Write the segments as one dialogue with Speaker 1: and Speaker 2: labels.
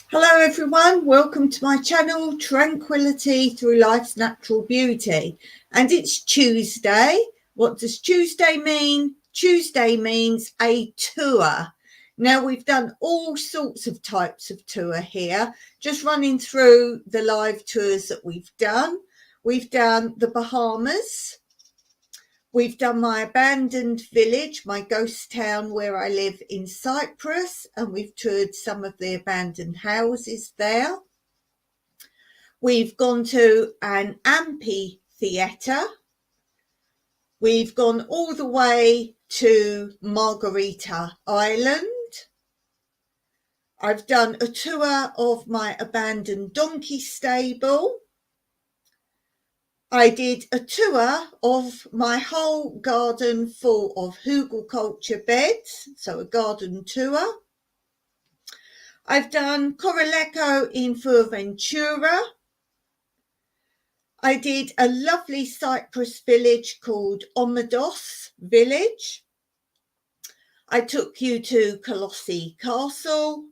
Speaker 1: Hello everyone, welcome to my channel Tranquility Through Life's Natural Beauty, and it's Tuesday. What does Tuesday mean? Tuesday means a tour. Now we've done all sorts of types of tour here, just running through the live tours that we've done. We've done the Bahamas. We've done my abandoned village, my ghost town where I live in Cyprus, and we've toured some of the abandoned houses there. We've gone to an amphitheatre. We've gone all the way to Margarita Island. I've done a tour of my abandoned donkey stable. I did a tour of my whole garden full of hugelkultur beds, so a garden tour. I've done Coraleco in Fuerteventura. I did a lovely Cyprus village called Omedos Village. I took you to Colossi Castle.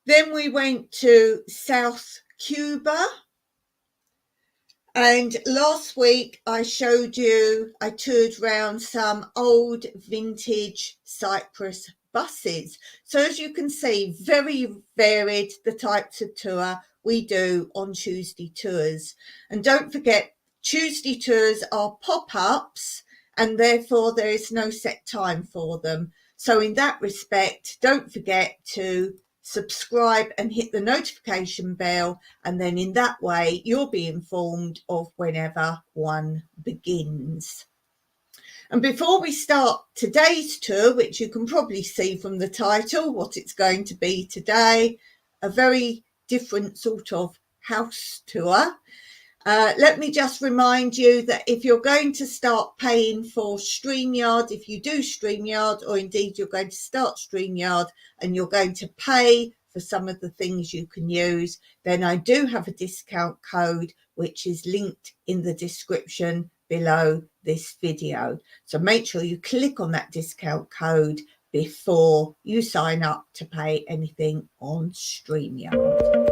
Speaker 1: Then we went to South Cuba. And last week I showed you, I toured around some old vintage Cyprus buses. So as you can see, very varied the types of tour we do on Tuesday tours. And don't forget, Tuesday tours are pop-ups and therefore there is no set time for them. So in that respect, don't forget to subscribe and hit the notification bell, and then in that way you'll be informed of whenever one begins. And before we start today's tour, which you can probably see from the title what it's going to be today, a very different sort of house tour. Let me just remind you that if you're going to start paying for StreamYard, if you do StreamYard, or indeed you're going to start StreamYard and you're going to pay for some of the things you can use, then I do have a discount code which is linked in the description below this video. So make sure you click on that discount code before you sign up to pay anything on StreamYard.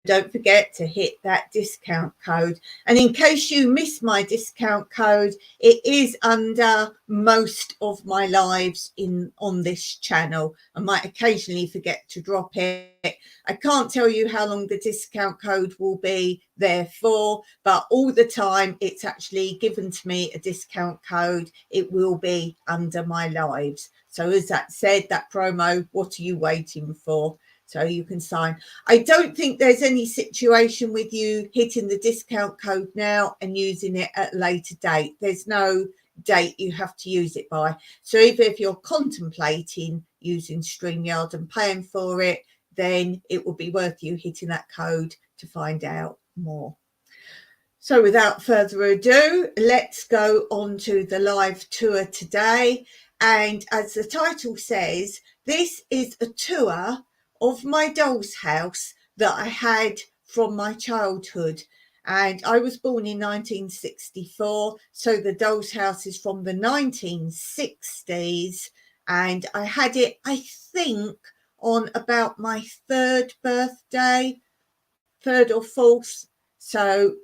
Speaker 1: Don't forget to hit that discount code. And in case you missed my discount code, it is under most of my lives on this channel. I might occasionally forget to drop it. I can't tell you how long the discount code will be there for, but all the time it's actually given to me a discount code. It will be under my lives. So as that said, that promo, what are you waiting for? So you can sign. I don't think there's any situation with you hitting the discount code now and using it at a later date. There's no date you have to use it by. So even if you're contemplating using StreamYard and paying for it, then it will be worth you hitting that code to find out more. So without further ado, let's go on to the live tour today. And as the title says, this is a tour of my doll's house that I had from my childhood. And I was born in 1964, so the doll's house is from the 1960s. And I had it, I think, on about my third birthday, third or fourth. So,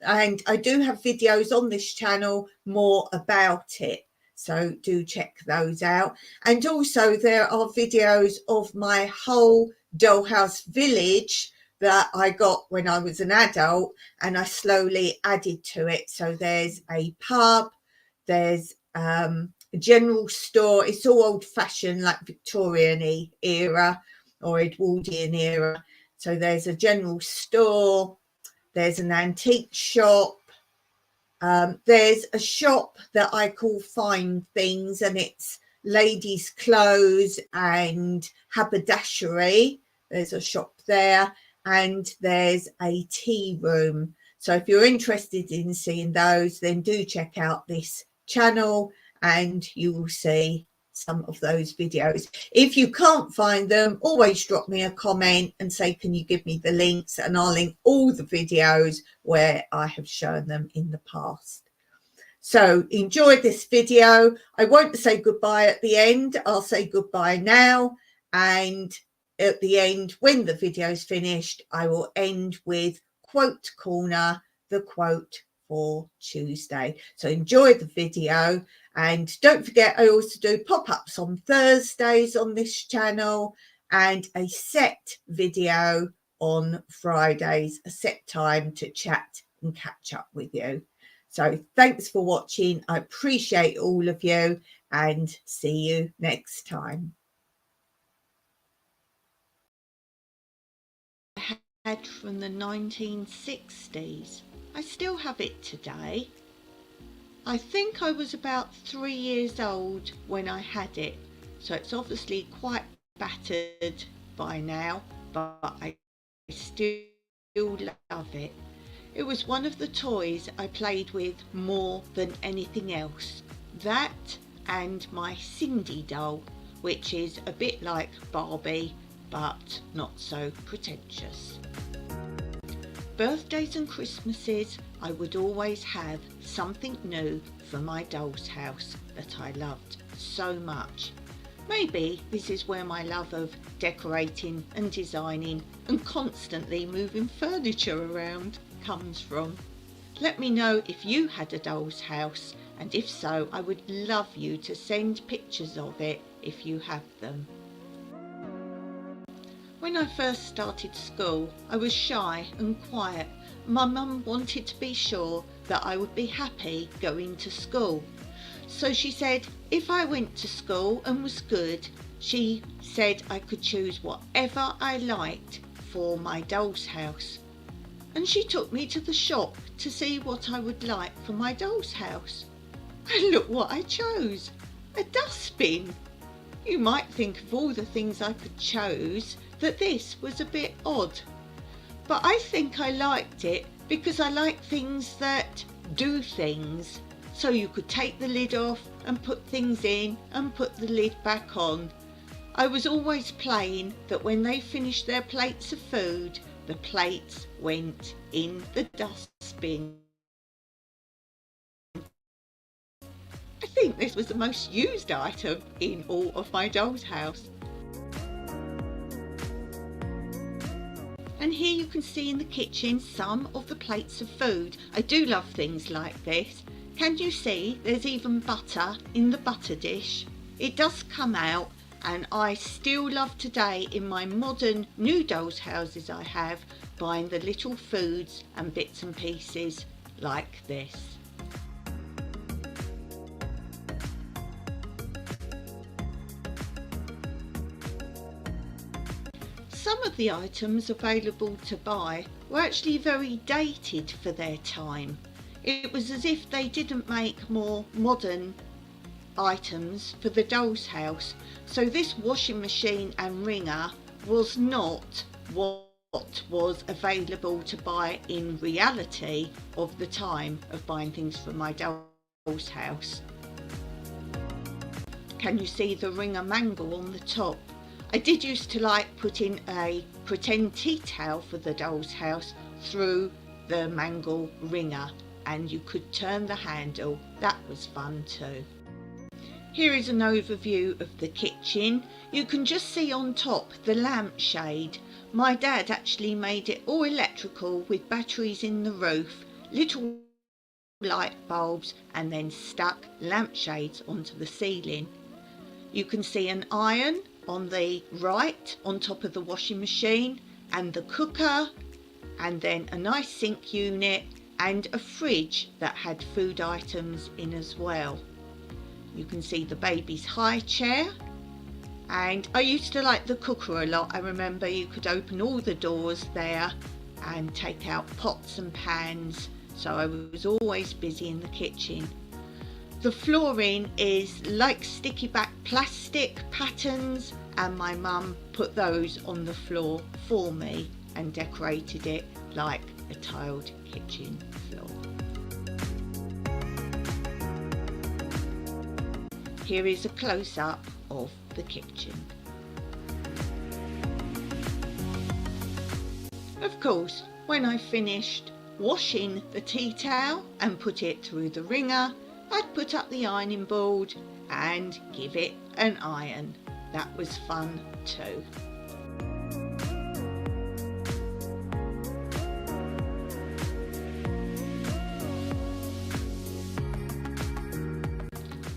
Speaker 1: and I do have videos on this channel more about it. So do check those out. And also there are videos of my whole dollhouse village that I got when I was an adult, and I slowly added to it. So there's a pub, there's a general store. It's all old fashioned, like Victorian era or Edwardian era. So there's a general store, there's an antique shop. There's a shop that I call Fine Things, and it's ladies' clothes and haberdashery. There's a shop there, and there's a tea room. So if you're interested in seeing those, then do check out this channel and you will see some of those videos. If you can't find them, always drop me a comment and say, can you give me the links, and I'll link all the videos where I have shown them in the past. So enjoy this video. I won't say goodbye at the end. I'll say goodbye now, and at the end, when the video is finished, I will end with Quote Corner, the quote for Tuesday. So enjoy the video. And don't forget, I also do pop-ups on Thursdays on this channel, and a set video on Fridays, a set time to chat and catch up with you. So thanks for watching. I appreciate all of you, and see you next time. I had from the 1960s. I still have it today. I think I was about 3 years old when I had it, so it's obviously quite battered by now, but I still love it. It was one of the toys I played with more than anything else. That and my Cindy doll, which is a bit like Barbie, but not so pretentious. Birthdays and Christmases, I would always have something new for my doll's house that I loved so much. Maybe this is where my love of decorating and designing and constantly moving furniture around comes from. Let me know if you had a doll's house, and if so, I would love you to send pictures of it if you have them. When I first started school, I was shy and quiet. My mum wanted to be sure that I would be happy going to school. So she said if I went to school and was good, she said I could choose whatever I liked for my doll's house. And she took me to the shop to see what I would like for my doll's house. And look what I chose, a dustbin. You might think of all the things I could choose that this was a bit odd. But I think I liked it because I like things that do things. So you could take the lid off and put things in and put the lid back on. I was always playing that when they finished their plates of food, the plates went in the dustbin. I think this was the most used item in all of my doll's house. And here you can see in the kitchen some of the plates of food. I do love things like this. Can you see there's even butter in the butter dish? It does come out, and I still love today in my modern new doll's houses I have, buying the little foods and bits and pieces like this. Some of the items available to buy were actually very dated for their time. It was as if they didn't make more modern items for the doll's house. So this washing machine and wringer was not what was available to buy in reality of the time of buying things for my doll's house. Can you see the wringer mangle on the top? I did used to like putting a pretend tea towel for the doll's house through the mangle wringer, and you could turn the handle. That was fun too. Here is an overview of the kitchen. You can just see on top the lampshade. My dad actually made it all electrical with batteries in the roof, little light bulbs, and then stuck lampshades onto the ceiling. You can see an iron on the right on top of the washing machine, and the cooker, and then a nice sink unit and a fridge that had food items in as well. You can see the baby's high chair, and I used to like the cooker a lot. I remember you could open all the doors there and take out pots and pans, so I was always busy in the kitchen. The flooring is like sticky back plastic patterns, and my mum put those on the floor for me and decorated it like a tiled kitchen floor. Here is a close-up of the kitchen. Of course, when I finished washing the tea towel and put it through the wringer, I'd put up the ironing board and give it an iron. That was fun too.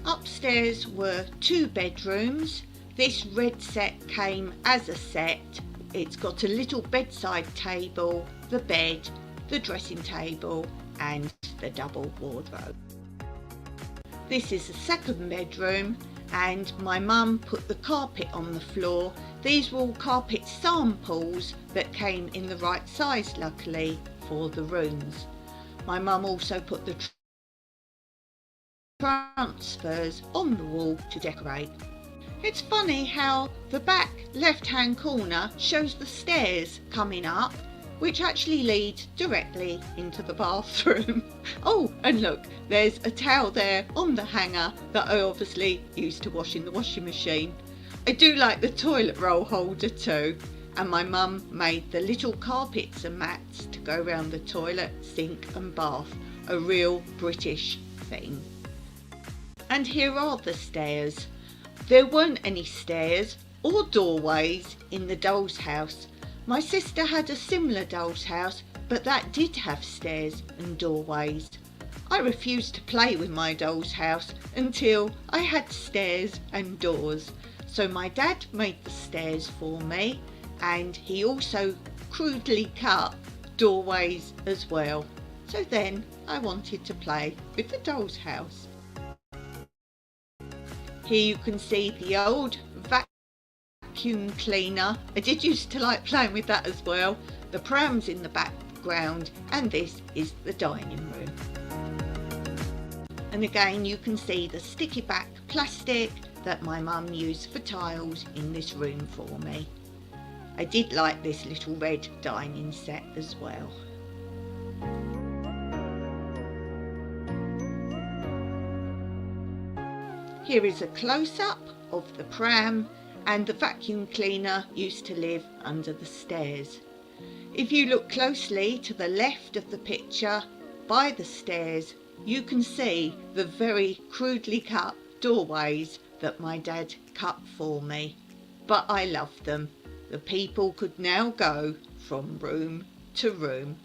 Speaker 1: Upstairs were 2 bedrooms. This red set came as a set. It's got a little bedside table, the bed, the dressing table, and the double wardrobe. This is the 2nd bedroom, and my mum put the carpet on the floor. These were all carpet samples that came in the right size, luckily, for the rooms. My mum also put the transfers on the wall to decorate. It's funny how the back left-hand corner shows the stairs coming up, which actually lead directly into the bathroom. Oh, and look, there's a towel there on the hanger that I obviously used to wash in the washing machine. I do like the toilet roll holder too, and my mum made the little carpets and mats to go around the toilet, sink and bath, a real British thing. And here are the stairs. There weren't any stairs or doorways in the doll's house. My sister had a similar doll's house, but that did have stairs and doorways. I refused to play with my doll's house until I had stairs and doors. So my dad made the stairs for me, and he also crudely cut doorways as well. So then I wanted to play with the doll's house. Here you can see the old vacuum cleaner. I did used to like playing with that as well. The prams in the background, and this is the dining room. And again you can see the sticky back plastic that my mum used for tiles in this room for me. I did like this little red dining set as well. Here is a close-up of the pram, and the vacuum cleaner used to live under the stairs. If you look closely to the left of the picture by the stairs, you can see the very crudely cut doorways that my dad cut for me. But I love them. The people could now go from room to room.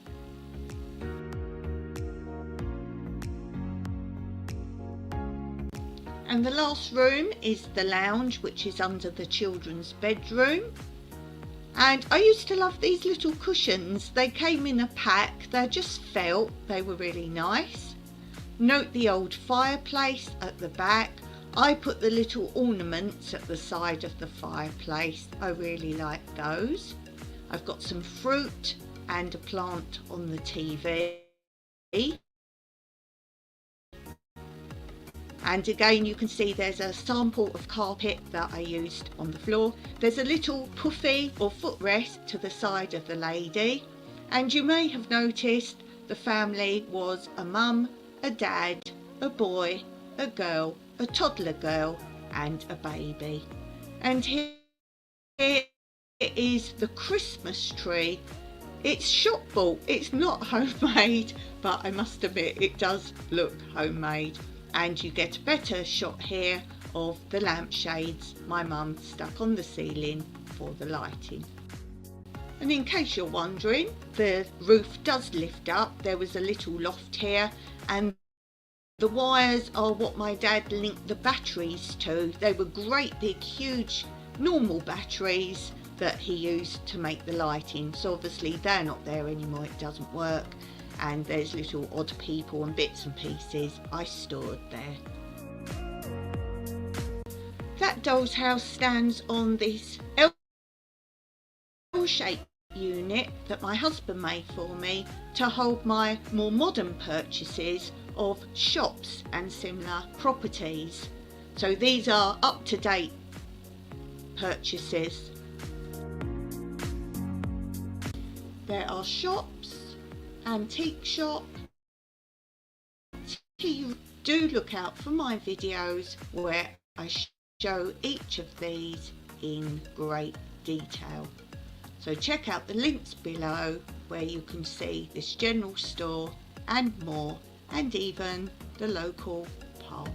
Speaker 1: And the last room is the lounge, which is under the children's bedroom. And I used to love these little cushions. They came in a pack. They're just felt. They were really nice. Note the old fireplace at the back. I put the little ornaments at the side of the fireplace. I really like those. I've got some fruit and a plant on the TV. And again you can see there's a sample of carpet that I used on the floor. There's a little puffy or footrest to the side of the lady. And you may have noticed the family was a mum, a dad, a boy, a girl, a toddler girl and a baby. And here is the Christmas tree. It's shop bought, it's not homemade, but I must admit it does look homemade. And you get a better shot here of the lampshades my mum stuck on the ceiling for the lighting. And in case you're wondering, the roof does lift up. There was a little loft here, and the wires are what my dad linked the batteries to. They were great big huge normal batteries that he used to make the lighting. So obviously they're not there anymore, it doesn't work. And there's little odd people and bits and pieces I stored there. That doll's house stands on this L-shaped unit that my husband made for me to hold my more modern purchases of shops and similar properties. So these are up-to-date purchases. There are shops, antique shop. Do look out for my videos where I show each of these in great detail. So check out the links below where you can see this general store and more, and even the local park.